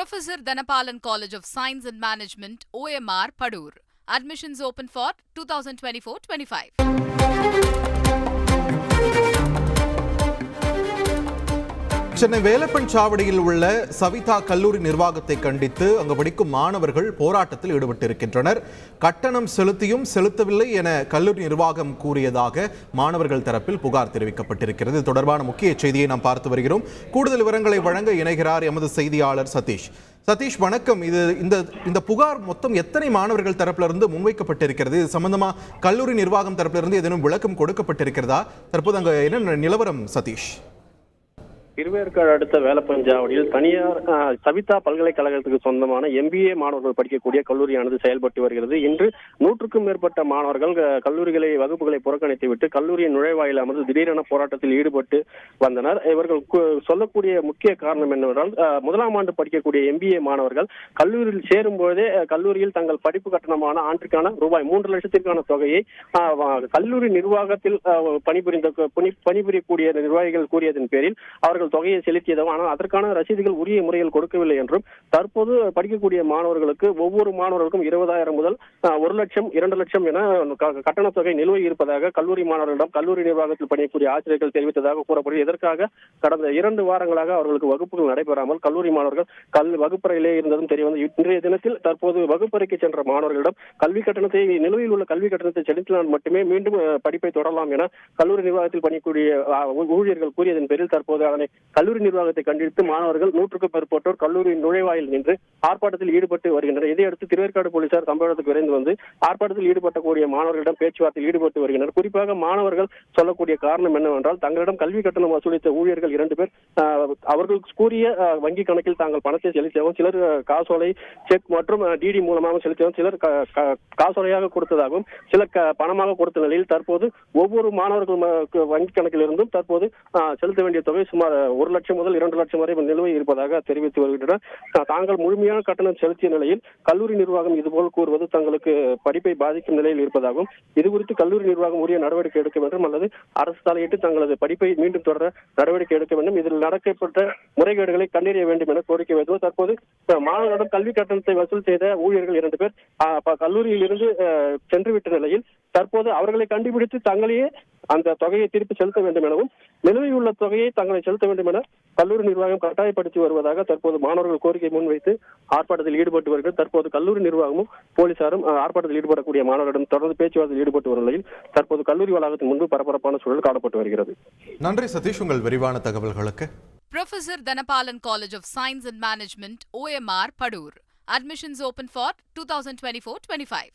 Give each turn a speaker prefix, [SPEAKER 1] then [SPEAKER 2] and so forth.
[SPEAKER 1] Professor Dhanapalan College of Science and Management, OMR, Padur. Admissions open for 2024-25.
[SPEAKER 2] Chennai Velappan சாவடியில் உள்ள சவிதா கல்லூரி நிர்வாகத்தை கண்டித்து அங்கு படிக்கும் மாணவர்கள் போராட்டத்தில் ஈடுபட்டிருக்கின்றனர். கட்டணம் செலுத்தியும் செலுத்தவில்லை என கல்லூரி நிர்வாகம் கூறியதாக மாணவர்கள் தரப்பில் புகார் தெரிவிக்கப்பட்டிருக்கிறது. இது தொடர்பான முக்கிய செய்தியை நாம் பார்த்து வருகிறோம். கூடுதல் விவரங்களை வழங்க இணைகிறார் எமது செய்தியாளர் சதீஷ். சதீஷ், வணக்கம். இந்த புகார் மொத்தம் எத்தனை மாணவர்கள் தரப்பிலிருந்து முன்வைக்கப்பட்டிருக்கிறது? இது சம்பந்தமா கல்லூரி நிர்வாகம் தரப்பிலிருந்து ஏதேனும் விளக்கம் கொடுக்கப்பட்டிருக்கிறதா? தற்போது அங்க என்ன நிலவரம் சதீஷ்?
[SPEAKER 3] திருவேற்காடு அடுத்த வேலப்பஞ்சாவடியில் தனியார் சவிதா பல்கலைக்கழகத்துக்கு சொந்தமான MBA மாணவர்கள் படிக்கக்கூடிய கல்லூரியானது செயல்பட்டு வருகிறது. இன்று 100க்கும் மேற்பட்ட மாணவர்கள் வகுப்புகளை புறக்கணித்துவிட்டு கல்லூரியின் நுழைவாயில் அமர்ந்து திடீரென போராட்டத்தில் ஈடுபட்டு வந்தனர். இவர்கள் சொல்லக்கூடிய முக்கிய காரணம் என்னவென்றால், முதலாம் ஆண்டு படிக்கக்கூடிய MBA மாணவர்கள் கல்லூரியில் சேரும் போதே கல்லூரியில் தங்கள் படிப்பு கட்டணமான ஆண்டுக்கான ரூபாய் 3 லட்சத்திற்கான தொகையை கல்லூரி நிர்வாகத்தில் பணிபுரியக்கூடிய நிர்வாகிகள் கூறியதன் பேரில் அவர்கள் தொகையை செலுத்தியதும், ஆனால் அதற்கான ரசீதுகள் உரிய முறையில் கொடுக்கவில்லை என்றும், தற்போது படிக்கக்கூடிய மாணவர்களுக்கு ஒவ்வொரு மாணவர்களுக்கும் 20,000 முதல் 1 லட்சம் 2 லட்சம் என கட்டண தொகை நிலுவை இருப்பதாக கல்லூரி மாணவர்களிடம் கல்லூரி நிர்வாகத்தில் பணியக்கூடிய ஆசிரியர்கள் தெரிவித்ததாக கூறப்படுகிறது. இதற்காக கடந்த 2 வாரங்களாக அவர்களுக்கு வகுப்புகள் நடைபெறாமல் கல்லூரி மாணவர்கள் வகுப்பறையிலே இருந்ததும் தெரியவந்தது. இன்றைய தினத்தில் தற்போது வகுப்பறைக்கு சென்ற மாணவர்களிடம் நிலுவையில் உள்ள கல்வி கட்டணத்தை செலுத்தினால் மட்டுமே மீண்டும் படிப்பை தொடரலாம் என கல்லூரி நிர்வாகத்தில் பணியக்கூடிய ஊழியர்கள் கூறியதன் பேரில் தற்போது அதனை கல்லூரி நிர்வாகத்தை கண்டித்து மாணவர்கள் 100க்கும் மேற்பட்டோர் கல்லூரி நுழைவாயில் நின்று ஆர்ப்பாட்டத்தில் ஈடுபட்டு வருகின்றனர். இதையடுத்து திருவேற்காடு போலீசார் சம்பவத்துக்கு விரைந்து வந்து ஆர்ப்பாட்டத்தில் ஈடுபட்டக்கூடிய மாணவர்களிடம் பேச்சுவார்த்தையில் ஈடுபட்டு வருகின்றனர். குறிப்பாக மாணவர்கள் சொல்லக்கூடிய காரணம் என்னவென்றால், தங்களிடம் கல்வி கட்டணம் வசூலித்த ஊழியர்கள் 2 பேர் அவர்கள் கூறிய வங்கி கணக்கில் தாங்கள் பணத்தை செலுத்தவும், சிலர் காசோலை, செக் மற்றும் டிடி மூலமாக செலுத்தவும், சிலர் காசோலையாக கொடுத்ததாகவும், சிலர் பணமாக கொடுத்த நிலையில் தற்போது ஒவ்வொரு மாணவர்கள் வங்கி கணக்கில் இருந்தும் தற்போது செலுத்த வேண்டிய தொகை சுமார் 1 லட்சம் முதல் 2 லட்சம் வரை நிலுவை இருப்பதாக தெரிவித்து வருகின்றனர். தாங்கள் முழுமையான கட்டணம் செலுத்திய நிலையில் கல்லூரி நிர்வாகம் இதுபோல் கூறுவது தங்களுக்கு படிப்பை பாதிக்கும் நிலையில் இருப்பதாகவும், இதுகுறித்து கல்லூரி நிர்வாகம் உரிய நடவடிக்கை எடுக்க வேண்டும் அல்லது அரசு தலையிட்டு தங்களது படிப்பை மீண்டும் தொடர நடவடிக்கை எடுக்க வேண்டும், இதில் நடக்கப்பட்ட முறைகேடுகளை கண்டறிய வேண்டும் என கோரிக்கை வைத்தோம். தற்போது மாணவர்களிடம் கல்வி கட்டணத்தை வசூல் செய்த ஊழியர்கள் 2 பேர் கல்லூரியில் இருந்து சென்றுவிட்ட நிலையில் தற்போது அவர்களை கண்டுபிடித்து தங்களையே அந்த தொகையை திருப்பி செலுத்த வேண்டும் எனவும், நிலுவையில் உள்ள தொகையை தங்களை செலுத்த வேண்டும் என கல்லூரி நிர்வாகம் கட்டாயப்படுத்தி வருவதாக தற்போது மாணவர்கள் கோரிக்கை முன்வைத்து ஆர்ப்பாட்டத்தில் ஈடுபட்டு வருகிறது. தற்போது கல்லூரி நிர்வாகமும் போலீசாரும் ஆர்ப்பாட்டத்தில் ஈடுபடக்கூடிய மாணவர்களிடம் தொடர்ந்து பேச்சுவார்த்தையில் ஈடுபட்டு வரும் நிலையில் தற்போது கல்லூரி வளாகத்தின் முன்பு பரபரப்பான சூழல் காணப்பட்டு வருகிறது.
[SPEAKER 2] நன்றி சதீஷ், உங்கள் விரிவான தகவல்களுக்கு.
[SPEAKER 1] Professor Dhanapalan College of Science and Management, OMR, Padur. Admissions open for 2024-25.